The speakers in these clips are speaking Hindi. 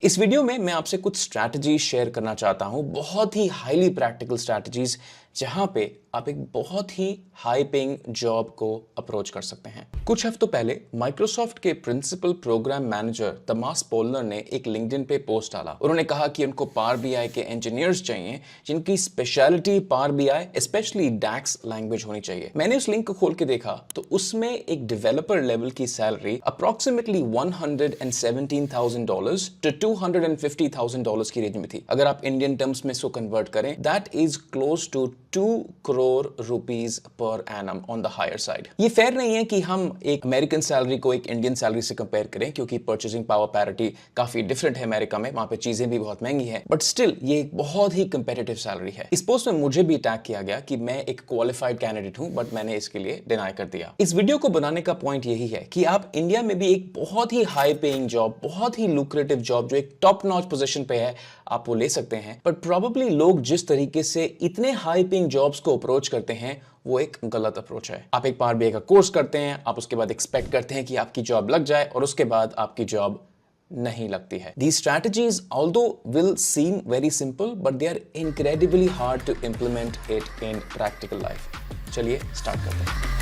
इस वीडियो में मैं आपसे कुछ स्ट्रैटेजीज शेयर करना चाहता हूं, बहुत ही हाईली प्रैक्टिकल स्ट्रैटेजीज, जहां पे आप एक बहुत ही हाई पेइंग जॉब को अप्रोच कर सकते हैं। कुछ हफ्तों पहले माइक्रोसॉफ्ट के प्रिंसिपल प्रोग्राम मैनेजर तमास पोलनर ने एक लिंक्डइन पे पोस्ट डाला। उन्होंने कहा कि उनको पावर बीआई के इंजीनियर्स चाहिए जिनकी स्पेशलिटी पावर बीआई स्पेशली डैक्स लैंग्वेज होनी चाहिए। मैंने उस लिंक को खोल के देखा तो उसमें एक डेवलपर लेवल की सैलरी अप्रोक्सीमेटली $117,000 टू $250,000 की रेंज में थी। अगर आप इंडियन टर्म्स में इसको कन्वर्ट करें, that is close to 2 crore rupees per annum on the higher side. ये फेयर नहीं है कि हम एक अमेरिकन सैलरी को एक इंडियन सैलरी से कंपेयर करें, क्योंकि परचेसिंग पावर पैरिटी काफी डिफरेंट है अमेरिका में, वहां पे चीजें भी बहुत महंगी है, बट स्टिल ये एक बहुत ही कंपेटिटिव सैलरी है। इस पोस्ट में मुझे भी टैग किया गया कि मैं एक क्वालिफाइड कैंडिडेट हूं, बट मैंने इसके लिए डिनाई कर दिया। इस वीडियो को बनाने का पॉइंट यही है कि आप इंडिया में भी एक बहुत ही हाई पेइंग जॉब, बहुत ही लुक्रेटिव जॉब जो एक टॉप नॉच पोजीशन पे है, आप वो ले सकते हैं। बट प्रोबेबली लोग जिस तरीके से इतने हाई पेइंग जॉब्स को अप्रोच करते हैं, वो एक गलत अप्रोच है। आप एक पावर बीआई का कोर्स करते हैं, आप उसके बाद एक्सपेक्ट करते हैं कि आपकी जॉब लग जाए, और उसके बाद आपकी जॉब नहीं लगती है। These strategies, although will seem very simple, but they are incredibly hard to implement it in practical life. चलिए स्टार्ट करते हैं।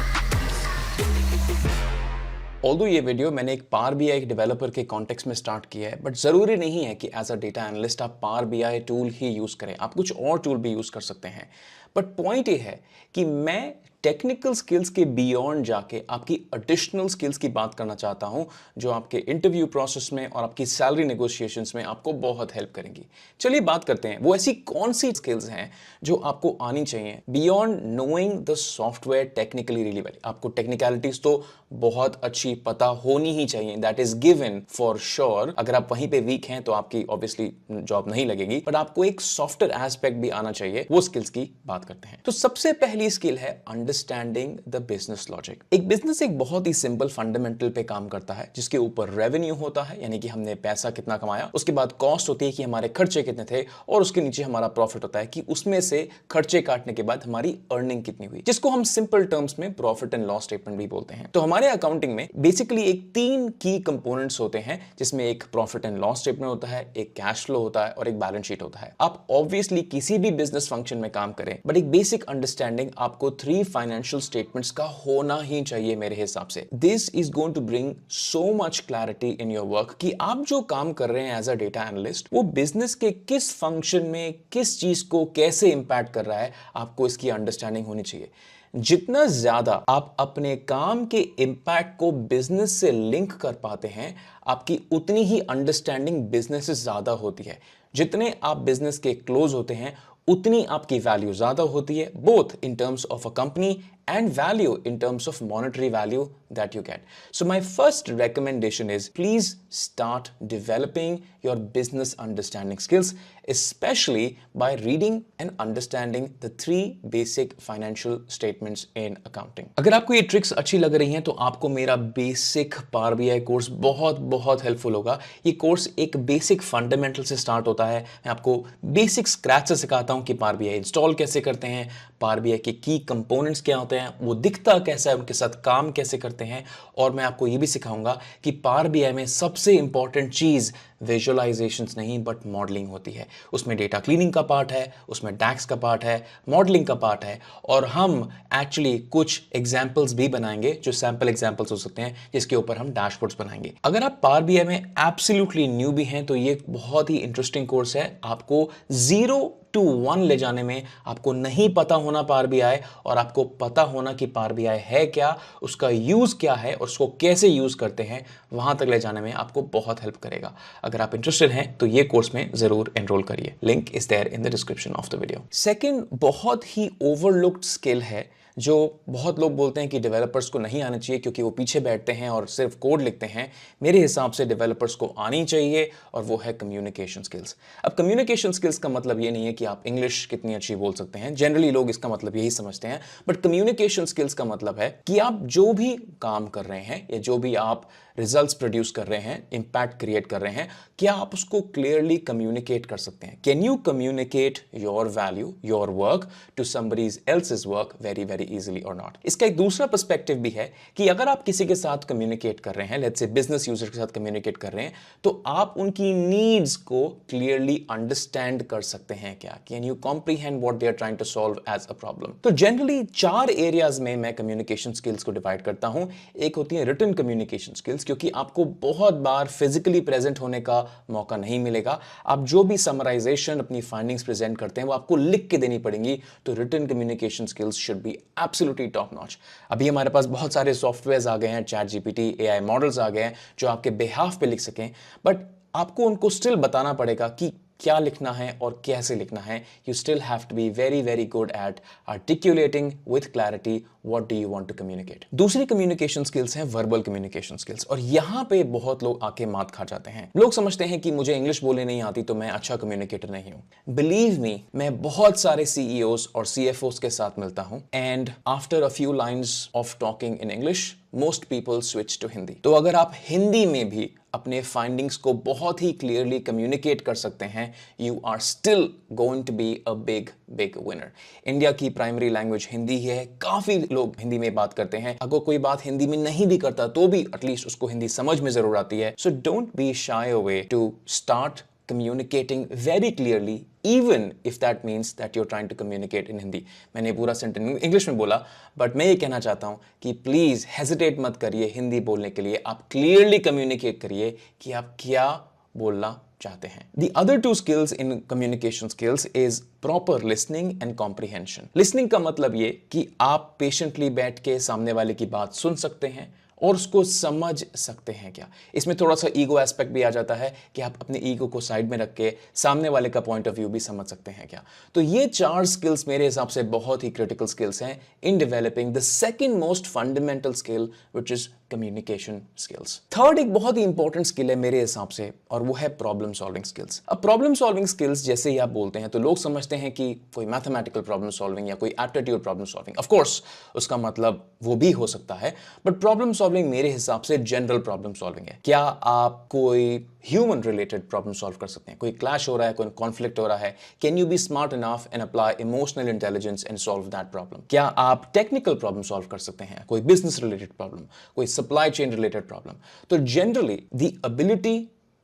ऑल्दो ये वीडियो मैंने एक पावर बीआई डेवलपर के कॉन्टेक्स्ट में स्टार्ट किया है, बट जरूरी नहीं है कि एज अ डेटा एनालिस्ट आप पावर बीआई टूल ही यूज करें, आप कुछ और टूल भी यूज कर सकते हैं। बट पॉइंट ये है कि मैं टेक्निकल स्किल्स के बियॉन्ड जाके आपकी एडिशनल स्किल्स की बात करना चाहता हूं, जो आपके इंटरव्यू प्रोसेस में और आपकी सैलरी नेगोशिएशंस में आपको बहुत हेल्प करेंगी। चलिए बात करते हैं, वो ऐसी कौन सी स्किल्स हैं जो आपको आनी चाहिए beyond knowing the software technically really well. आपको टेक्निकलिटीज तो बहुत अच्छी पता होनी ही चाहिए, that is given for sure. अगर आप वहीं पे वीक हैं तो आपकी ऑब्वियसली जॉब नहीं लगेगी, बट आपको एक सॉफ्टवेयर एस्पेक्ट भी आना चाहिए। वो स्किल्स की बात करते हैं। तो सबसे पहली स्किल है अंडरस्टैंडिंग द बिजनेस लॉजिक। एक बिजनेस एक बहुत ही सिंपल फंडामेंटल पे काम करता है, जिसके ऊपर रेवेन्यू होता है, यानी कि हमने पैसा कितना कमाया, उसके बाद कॉस्ट होती है कि हमारे खर्चे कितने थे, और उसके नीचे हमारा प्रॉफिट होता है कि उसमें से खर्चे काटने के बाद हमारी अर्निंग कितनी हुई, जिसको हम सिंपल टर्म्स में प्रॉफिट एंड लॉस स्टेटमेंट भी बोलते हैं। तो हमारे अकाउंटिंग में बेसिकली एक 3 की कंपोनेंट्स होते हैं, जिसमें एक प्रॉफिट एंड लॉस स्टेटमेंट होता है, एक कैश फ्लो होता है, और एक बैलेंस शीट होता है। आप ऑब्वियसली किसी भी बिजनेस फंक्शन में काम करें, बट एक बेसिक अंडरस्टैंडिंग आपको 3 फाइनेंशियल स्टेटमेंट्स का होना ही चाहिए मेरे हिसाब से। This is going to bring so much clarity in your work कि आप जो काम कर रहे हैं एज अ डेटा एनालिस्ट, वो बिजनेस के किस फंक्शन में किस चीज को कैसे इंपैक्ट कर रहा है, आपको इसकी अंडरस्टैंडिंग होनी चाहिए। जितना ज्यादा आप अपने काम के इंपैक्ट को बिजनेस से लिंक कर पाते हैं, आपकी उतनी ही अंडरस्टैंडिंग बिजनेस से ज्यादा होती है। जितने आप बिजनेस के क्लोज होते हैं, उतनी आपकी वैल्यू ज्यादा होती है, both in terms of a company and value in terms of monetary value that you get. So my first recommendation is please start developing your business understanding skills, especially by reading and understanding the 3 basic financial statements in accounting. अगर आपको ये ट्रिक्स अच्छी लग रही हैं तो आपको मेरा बेसिक पावर बीआई कोर्स बहुत बहुत हेल्पफुल होगा। ये कोर्स एक बेसिक फंडामेंटल से स्टार्ट होता है। मैं आपको बेसिक स्क्रैच से सिखाता हूं कि पावर बीआई इंस्टॉल कैसे करते हैं, पावर बीआई के की कंपोनेंट्स क्या होते हैं, वो दिखता कैसा है, उनके साथ काम कैसे करते हैं, और मैं आपको ये भी सिखाऊंगा कि पावर बीआई में सबसे इंपॉर्टेंट चीज विजुअलाइजेशंस नहीं बट मॉडलिंग होती है। उसमें डेटा क्लीनिंग का पार्ट है, उसमें डैक्स का पार्ट है, मॉडलिंग का पार्ट है, और हम एक्चुअली कुछ एग्जांपल्स भी बनाएंगे जो सैंपल एग्जांपल्स हो सकते हैं, जिसके ऊपर हम डैशबोर्ड्स बनाएंगे। अगर आप पावर बीआई में एब्सोल्युटली न्यू भी हैं तो ये बहुत ही इंटरेस्टिंग कोर्स है। आपको 0 to 1 ले जाने में आपको नहीं पता होना पावर बीआई, और आपको पता होना कि पावर बीआई है क्या, उसका यूज क्या है, और उसको कैसे यूज करते हैं, वहां तक ले जाने में आपको बहुत हेल्प करेगा। अगर आप इंटरेस्टेड हैं तो ये कोर्स में जरूर एनरोल करिए। Link is there in the description of the video. Second बहुत ही ओवरलुक्ड स्किल है, जो बहुत लोग बोलते हैं कि डेवलपर्स को नहीं आना चाहिए क्योंकि वो पीछे बैठते हैं और सिर्फ कोड लिखते हैं। मेरे हिसाब से डेवलपर्स को आनी चाहिए, और वो है कम्युनिकेशन स्किल्स। अब कम्युनिकेशन स्किल्स का मतलब ये नहीं है कि आप इंग्लिश कितनी अच्छी बोल सकते हैं, जनरली लोग इसका मतलब यही समझते हैं, बट कम्युनिकेशन स्किल्स का मतलब है कि आप जो भी काम कर रहे हैं या जो भी आप रिजल्ट्स प्रोड्यूस कर रहे हैं, इंपैक्ट क्रिएट कर रहे हैं, क्या आप उसको क्लियरली कम्युनिकेट कर सकते हैं? Can you communicate your value, your work to somebody else's work very very easily or not? इसका एक दूसरा पर्सपेक्टिव भी है कि अगर आप किसी के साथ कम्युनिकेट कर रहे हैं, लेट्स से बिजनेस यूजर के साथ कम्युनिकेट कर रहे हैं, तो आप उनकी नीड्स को क्लियरली अंडरस्टैंड कर सकते हैं क्या? Can you comprehend what they are trying to solve as a problem? तो जनरली 4 एरियाज में मैं कम्युनिकेशन स्किल्स को डिवाइड करता हूं। एक होती है रिटन कम्युनिकेशन स्किल्स, क्योंकि आपको बहुत बार फिजिकली प्रेजेंट होने का मौका नहीं मिलेगा। आप जो भी समराइजेशन अपनी फाइंडिंग्स प्रेजेंट करते हैं वो आपको लिख के देनी पड़ेंगी। तो written communication skills should be absolutely top notch. अभी हमारे पास बहुत सारे सॉफ्टवेयर्स आ गए हैं, चैट जीपीटी, एआई मॉडल्स आ गए हैं जो आपके बिहाफ पे लिख सकें, बट आपको उनको स्टिल बताना पड़ेगा कि क्या लिखना है और कैसे लिखना है। You still have to be very very good at articulating with clarity what do you want to communicate. दूसरी कम्युनिकेशन स्किल्स हैं वर्बल कम्युनिकेशन स्किल्स, और यहां पे बहुत लोग आके मात खा जाते हैं। लोग समझते हैं कि मुझे इंग्लिश बोलने नहीं आती तो मैं अच्छा कम्युनिकेटर नहीं हूं। बिलीव मी, मैं बहुत सारे सीईओज और सीएफओज के साथ मिलता हूं, and after a few lines of talking in English most people switch to Hindi. तो अगर आप हिंदी में भी अपने फाइंडिंग्स को बहुत ही क्लियरली कम्युनिकेट कर सकते हैं, you are still going to be a big big winner. India की प्राइमरी लैंग्वेज हिंदी है, काफी लोग हिंदी में बात करते हैं। अगर कोई बात हिंदी में नहीं भी करता तो भी एटलीस्ट उसको हिंदी समझ में जरूर आती है। So don't be shy away to start communicating very clearly, even if that means that you're trying to communicate in Hindi. मैंने पूरा सेंटेंस इंग्लिश में बोला, बट मैं ये कहना चाहता हूं कि प्लीज हेजिटेट मत करिए हिंदी बोलने के लिए। आप क्लियरली कम्युनिकेट करिए कि आप क्या बोलना चाहते हैं। The other two skills in communication skills is proper listening and comprehension. Listening का मतलब ये कि आप पेशेंटली बैठ के सामने वाले की बात सुन सकते हैं और उसको समझ सकते हैं क्या। इसमें थोड़ा सा ईगो एस्पेक्ट भी आ जाता है कि आप अपने ईगो को साइड में रख के सामने वाले का पॉइंट ऑफ व्यू भी समझ सकते हैं क्या। तो ये 4 स्किल्स मेरे हिसाब से बहुत ही क्रिटिकल स्किल्स हैं in developing the second most fundamental skill which is communication skills. Third एक बहुत ही इंपॉर्टेंट स्किल है मेरे हिसाब से, और वो है प्रॉब्लम सॉल्विंग स्किल्स। अब प्रॉब्लम सॉल्विंग स्किल्स जैसे ही आप बोलते हैं तो लोग समझते हैं कि कोई मैथमेटिकल प्रॉब्लम सॉल्विंग या कोई aptitude problem solving. Of course उसका मतलब वो भी हो सकता है, बट प्रॉब्लम सॉल्विंग मेरे हिसाब से जनरल प्रॉब्लम सॉल्विंग है। क्या आप कोई ह्यूमन रिलेटेड प्रॉब्लम सॉल्व कर सकते हैं? कोई क्लैश हो रहा है, कोई कॉन्फ्लिक्ट हो रहा है, can you be smart enough and apply emotional intelligence and solve that problem? क्या आप टेक्निकल प्रॉब्लम सॉल्व कर सकते हैं? कोई बिजनेस रिलेटेड प्रॉब्लम, कोई सप्लाई चेन रिलेटेड प्रॉब्लम? तो generally the ability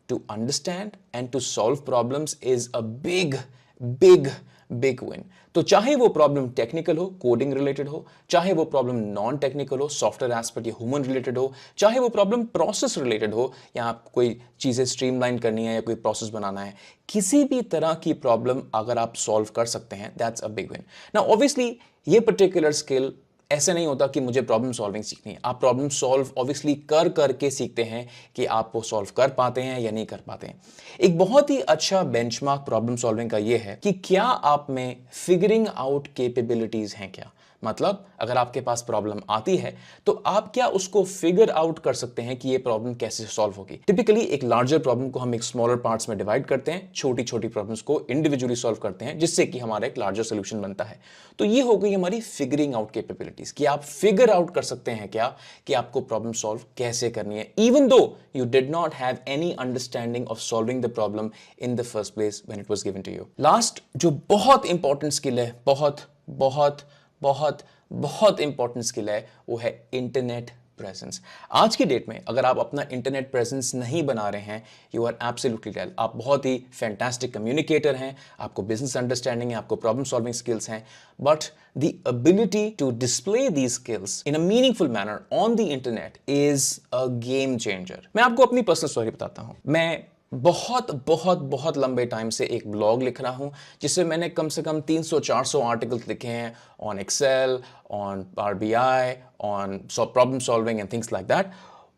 to understand and to solve problems is a big win. तो चाहे वो प्रॉब्लम टेक्निकल हो, कोडिंग रिलेटेड हो, चाहे वो प्रॉब्लम नॉन टेक्निकल हो, सॉफ्टवेयर एस्पेक्ट या ह्यूमन रिलेटेड हो, चाहे वो प्रॉब्लम प्रोसेस रिलेटेड हो, या आप कोई चीजें स्ट्रीमलाइन करनी है या कोई प्रोसेस बनाना है, किसी भी तरह की प्रॉब्लम अगर आप सॉल्व कर सकते हैं, that's a big win. Now obviously ये पर्टिकुलर स्किल ऐसे नहीं होता कि मुझे प्रॉब्लम सॉल्विंग सीखनी है। आप प्रॉब्लम सॉल्व ऑब्वियसली कर करके सीखते हैं कि आप वो सॉल्व कर पाते हैं या नहीं कर पाते हैं। एक बहुत ही अच्छा बेंचमार्क प्रॉब्लम सॉल्विंग का ये है कि क्या आप में फिगरिंग आउट कैपेबिलिटीज हैं क्या। मतलब अगर आपके पास प्रॉब्लम आती है तो आप क्या उसको फिगर आउट कर सकते हैं कि ये प्रॉब्लम कैसे सॉल्व होगी। टिपिकली एक लार्जर प्रॉब्लम को हम एक स्मॉलर पार्ट्स में डिवाइड करते हैं, छोटी छोटी प्रॉब्लम्स को इंडिविजुअली सॉल्व करते हैं, जिससे कि हमारा एक लार्जर सोल्यूशन बनता है। तो ये हो गई हमारी फिगरिंग आउट कैपेबिलिटीज कि आप फिगर आउट कर सकते हैं क्या कि आपको प्रॉब्लम सॉल्व कैसे करनी है, even though you did not have any understanding of solving the problem in the first place when it was given to you. Last जो बहुत इंपॉर्टेंट स्किल है, बहुत बहुत बहुत बहुत इंपॉर्टेंट स्किल है, वो है इंटरनेट प्रेजेंस। आज की डेट में अगर आप अपना इंटरनेट प्रेजेंस नहीं बना रहे हैं, यू आर एब्सोल्युटली डेड। आप बहुत ही फैंटास्टिक कम्युनिकेटर हैं, आपको बिजनेस अंडरस्टैंडिंग है, आपको प्रॉब्लम सॉल्विंग स्किल्स हैं, but the ability to display these skills in a meaningful manner on the internet is a game changer. मैं आपको अपनी पर्सनल स्टोरी बताता हूं। मैं बहुत बहुत बहुत लंबे टाइम से एक ब्लॉग लिख रहा हूं, जिससे मैंने कम से कम 300-400 आर्टिकल्स लिखे हैं on Excel, on RBI, on problem solving and things like that.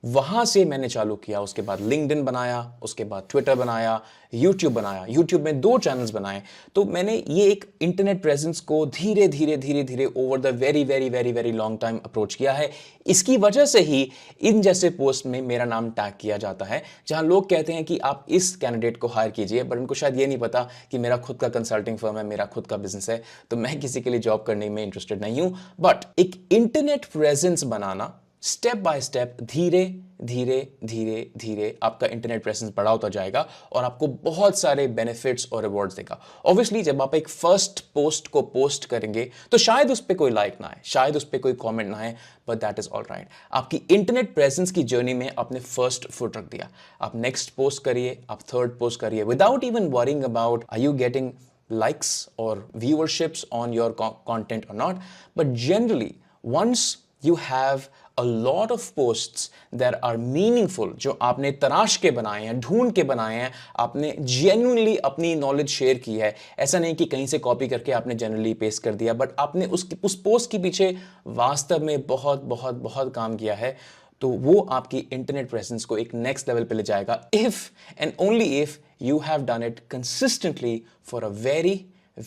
वहां से मैंने चालू किया, उसके बाद लिंक्डइन बनाया, उसके बाद ट्विटर बनाया, यूट्यूब बनाया, यूट्यूब में 2 चैनल्स बनाए। तो मैंने ये एक इंटरनेट प्रेजेंस को धीरे धीरे धीरे धीरे over the very very very very long time approach किया है। इसकी वजह से ही इन जैसे पोस्ट में मेरा नाम टैग किया जाता है, जहां लोग कहते हैं कि आप इस कैंडिडेट को हायर कीजिए, बट उनको शायद ये नहीं पता कि मेरा खुद का कंसल्टिंग फर्म है, मेरा खुद का बिजनेस है, तो मैं किसी के लिए जॉब करने में इंटरेस्टेड नहीं हूं। बट एक internet presence banana step by step, धीरे धीरे धीरे धीरे आपका इंटरनेट प्रेजेंस बड़ा होता जाएगा और आपको बहुत सारे बेनिफिट्स और रिवॉर्ड्स देगा। ऑब्वियसली जब आप एक फर्स्ट पोस्ट को पोस्ट करेंगे तो शायद उस पर कोई लाइक ना आए, शायद उस पर कोई कमेंट ना आए, but that is all right. आपकी इंटरनेट प्रेजेंस की जर्नी में आपने फर्स्ट फुट रख दिया। आप नेक्स्ट पोस्ट करिए, आप थर्ड पोस्ट करिए, without even worrying about are you getting likes or viewerships on your content or not. But generally, once you have a lot of posts that are meaningful, जो आपने तराश के बनाए हैं, ढूंढ के बनाए हैं, आपने genuinely अपनी नॉलेज शेयर की है, ऐसा नहीं कि कहीं से कॉपी करके आपने जनरली पेस्ट कर दिया, बट आपने उस पोस्ट के पीछे वास्तव में बहुत बहुत बहुत काम किया है, तो वो आपकी इंटरनेट प्रेजेंस को एक नेक्स्ट लेवल पे ले जाएगा if and only if you have done it consistently for a very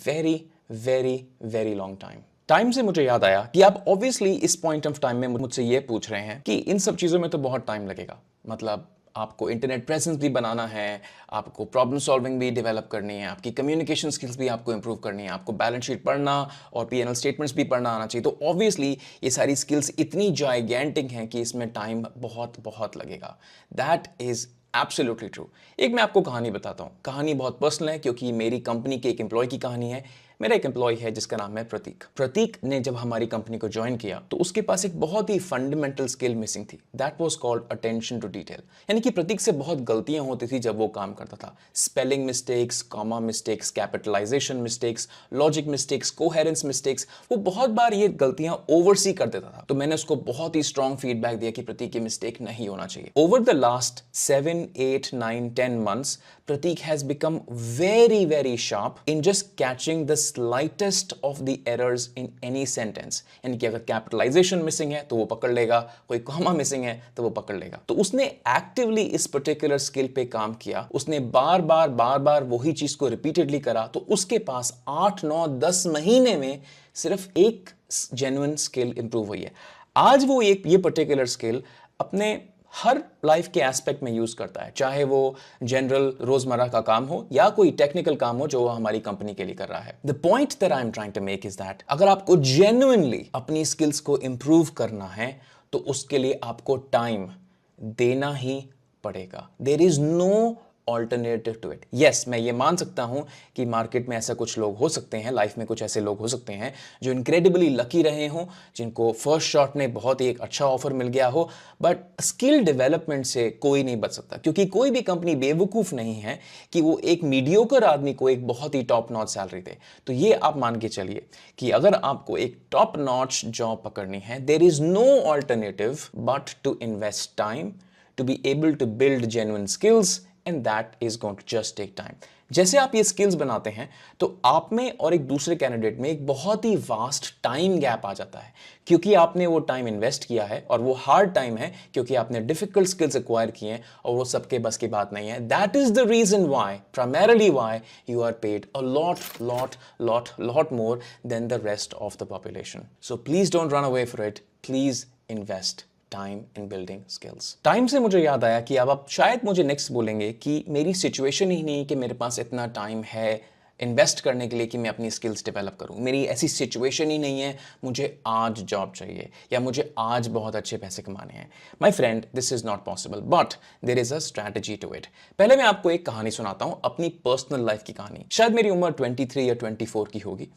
very very very long time से मुझे याद आया कि आप ऑब्वियसली इस पॉइंट ऑफ टाइम में मुझसे ये पूछ रहे हैं कि इन सब चीज़ों में तो बहुत टाइम लगेगा, मतलब आपको इंटरनेट प्रेजेंस भी बनाना है, आपको प्रॉब्लम सॉल्विंग भी डेवलप करनी है, आपकी कम्युनिकेशन स्किल्स भी आपको इंप्रूव करनी है, आपको बैलेंस शीट पढ़ना और पीएनएल स्टेटमेंट्स भी पढ़ना आना चाहिए। तो ऑब्वियसली ये सारी स्किल्स इतनी जाइगेंटिक हैं कि इसमें टाइम बहुत बहुत लगेगा। That is absolutely true. एक मैं आपको कहानी बताता हूँ। कहानी बहुत पर्सनल है क्योंकि मेरी कंपनी के एक एम्प्लॉय की कहानी है। मेरा एक एम्प्लॉय है जिसका नाम है प्रतीक। प्रतीक ने जब हमारी कंपनी को ज्वाइन किया तो उसके पास एक बहुत ही फंडामेंटल स्किल मिसिंग थी। That was called attention to detail. यानी कि प्रतीक से बहुत गलतियां होती थी जब वो काम करता था। Spelling mistakes, comma mistakes, capitalization mistakes, logic mistakes, coherence mistakes, वो बहुत बार ये गलतियां ओवरसी कर देता था। तो मैंने उसको बहुत ही स्ट्रॉन्ग फीडबैक दिया कि प्रतीक ये मिस्टेक नहीं होना चाहिए। Over the last 7, 8, 9, 10 months, Pratik has become very, very sharp in just catching the slightest of the errors in any sentence. यानी कि अगर कैपिटलाइजेशन मिसिंग है तो वो पकड़ लेगा, कोई कॉमा मिसिंग है तो वो पकड़ लेगा। तो उसने एक्टिवली इस पर्टिकुलर स्किल पे काम किया, उसने बार बार वही चीज को रिपीटेडली करा, तो उसके पास 8, 9, 10 महीने में सिर्फ एक जेन्युइन स्किल इंप्रूव हुई है। आज वो ये पर्टिकुलर स्किल अपने हर लाइफ के एस्पेक्ट में यूज करता है, चाहे वो जनरल रोजमर्रा का काम हो या कोई टेक्निकल काम हो जो वो हमारी कंपनी के लिए कर रहा है। The point that I am trying to make is that अगर आपको जेन्युइनली अपनी स्किल्स को इंप्रूव करना है तो उसके लिए आपको टाइम देना ही पड़ेगा। There is no alternative to it. Yes, मैं ये मान सकता हूं कि मार्केट में ऐसा कुछ लोग हो सकते हैं, लाइफ में कुछ ऐसे लोग हो सकते हैं जो इनक्रेडिबली लकी रहे हों, जिनको फर्स्ट शॉट में बहुत ही एक अच्छा ऑफर मिल गया हो, बट स्किल डेवलपमेंट से कोई नहीं बच सकता, क्योंकि कोई भी कंपनी बेवकूफ़ नहीं है कि वो एक मीडियोकर आदमी को एक बहुत ही टॉप नॉच सैलरी दे। तो ये आप मान के चलिए कि अगर आपको एक टॉप नॉच जॉब पकड़नी है, there is no alternative but to invest time to be able to build genuine skills, and that is going to just take time. जैसे आप ये स्किल्स बनाते हैं तो आप में और एक दूसरे कैंडिडेट में एक बहुत ही वास्ट टाइम गैप आ जाता है, क्योंकि आपने वो टाइम इन्वेस्ट किया है और वो हार्ड टाइम है क्योंकि आपने डिफिकल्ट स्किल्स एक्वायर किए हैं और वो सबके बस की बात नहीं है। That is the reason why, primarily why you are paid a lot more than the rest of the population. So please don't run away for it, please invest time in building skills. Time से मुझे याद आया कि अब आप शायद मुझे नेक्स्ट बोलेंगे कि मेरी सिचुएशन ही नहीं कि मेरे पास इतना टाइम है इन्वेस्ट करने के लिए कि मैं अपनी स्किल्स डेवलप करूं। मेरी ऐसी सिचुएशन ही नहीं है, मुझे आज जॉब चाहिए या मुझे आज बहुत अच्छे पैसे कमाने हैं। My friend, this is not possible, but there is a strategy to it. पहले मैं आपको एक कहानी सुनाता हूं, अपनी पर्सनल लाइफ की कहानी। शायद मेरी उम्र 23 या 24 की होगी।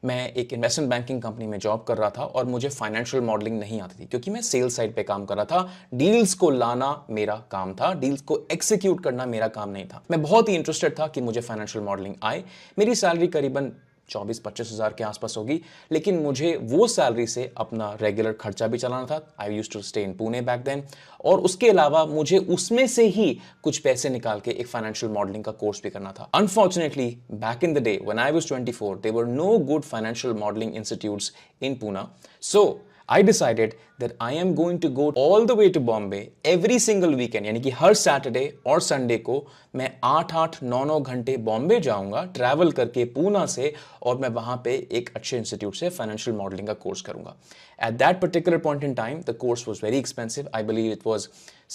मैं एक इन्वेस्टमेंट बैंकिंग कंपनी में जॉब कर रहा था और मुझे फाइनेंशियल मॉडलिंग नहीं आती थी, क्योंकि मैं सेल्स साइड पे काम कर रहा था। डील्स को लाना मेरा काम था, डील्स को एग्जीक्यूट करना मेरा काम नहीं था। मैं बहुत ही इंटरेस्टेड था कि मुझे फाइनेंशियल मॉडलिंग आए। मेरी सैलरी करीबन 24-25 हज़ार के आसपास होगी, लेकिन मुझे वो सैलरी से अपना रेगुलर खर्चा भी चलाना था। I used to stay in Pune back then, और उसके अलावा मुझे उसमें से ही कुछ पैसे निकाल के एक फाइनेंशियल मॉडलिंग का कोर्स भी करना था। Unfortunately back in the day when I was 24 there were no good financial modelling institutes in Pune, so I decided that I am going to go all the way to Bombay every single weekend, यानी कि हर सैटरडे और संडे को मैं 8-8, 9-9 घंटे बॉम्बे जाऊंगा ट्रैवल करके पूना से, और मैं वहां पे एक अच्छे इंस्टीट्यूट से फाइनेंशियल मॉडलिंग का कोर्स करूंगा। At that particular point in time, the course was very expensive. I believe it was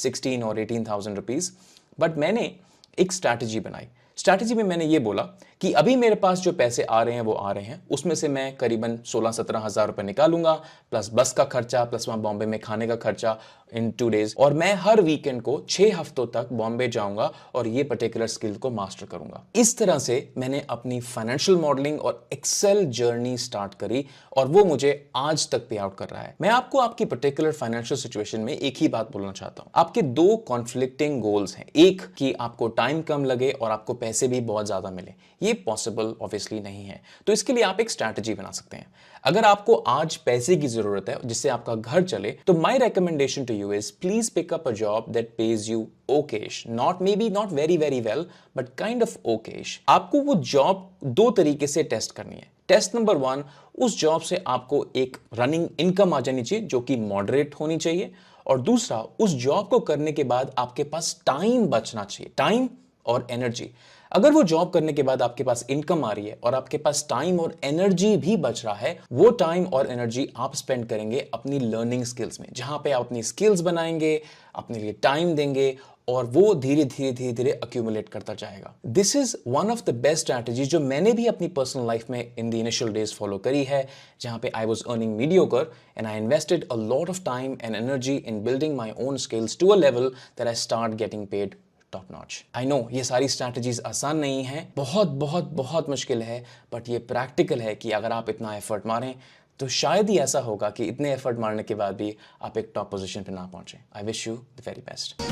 16 or 18,000 rupees. But मैंने एक स्ट्रैटेजी बनाई। स्ट्रैटेजी में मैंने ये बोला कि अभी मेरे पास जो पैसे आ रहे हैं वो आ रहे हैं, उसमें से मैं करीबन 16-17 हज़ार रुपए निकालूंगा, प्लस बस का खर्चा, प्लस वहां बॉम्बे में खाने का खर्चा इन 2 डेज, और मैं हर वीकेंड को 6 हफ्तों तक बॉम्बे जाऊंगा और ये पर्टिकुलर स्किल को मास्टर करूंगा। इस तरह से मैंने अपनी फाइनेंशियल मॉडलिंग और एक्सेल जर्नी स्टार्ट करी और वो मुझे आज तक पे आउट कर रहा है। मैं आपको आपकी पर्टिकुलर फाइनेंशियल सिचुएशन में एक ही बात बोलना चाहता हूं। आपके दो कॉन्फ्लिक्टिंग गोल्स हैं, एक कि आपको टाइम कम लगे और आपको पैसे भी बहुत ज्यादा मिले। ये पॉसिबल ऑब्वियसली नहीं है, तो इसके लिए आप एक स्ट्रैटेजी बना सकते हैं। अगर आपको आज पैसे की जरूरत है जिससे आपका घर चले, तो my recommendation to you is please pick up a job that pays you okayish, not maybe not very very well but kind of okayish. आपको वो जॉब दो तरीके से टेस्ट करनी है। टेस्ट नंबर 1, उस जॉब से आपको एक रनिंग इनकम आ जानी चाहिए जो कि मॉडरेट होनी चाहिए, और दूसरा, उस जॉब को करने के बाद आपके पास टाइम बचना चाहिए, टाइम और एनर्जी। अगर वो जॉब करने के बाद आपके पास इनकम आ रही है और आपके पास टाइम और एनर्जी भी बच रहा है, वो टाइम और एनर्जी आप स्पेंड करेंगे अपनी लर्निंग स्किल्स में, जहां पे आप अपनी स्किल्स बनाएंगे, अपने लिए टाइम देंगे और वो धीरे धीरे धीरे धीरे अक्यूमुलेट करता जाएगा। This is one of the best strategy जो मैंने भी अपनी पर्सनल लाइफ में in the initial days follow करी है, जहां पे I was earning mediocre and I invested a lot of time and energy in building my own skills to a level that I start getting paid top notch. I know ये सारी स्ट्रैटेजीज आसान नहीं है, बहुत बहुत बहुत मुश्किल है, बट ये प्रैक्टिकल है कि अगर आप इतना एफर्ट मारें तो शायद ही ऐसा होगा कि इतने एफर्ट मारने के बाद भी आप एक टॉप पोजीशन पे ना पहुंचे। I wish you the very best.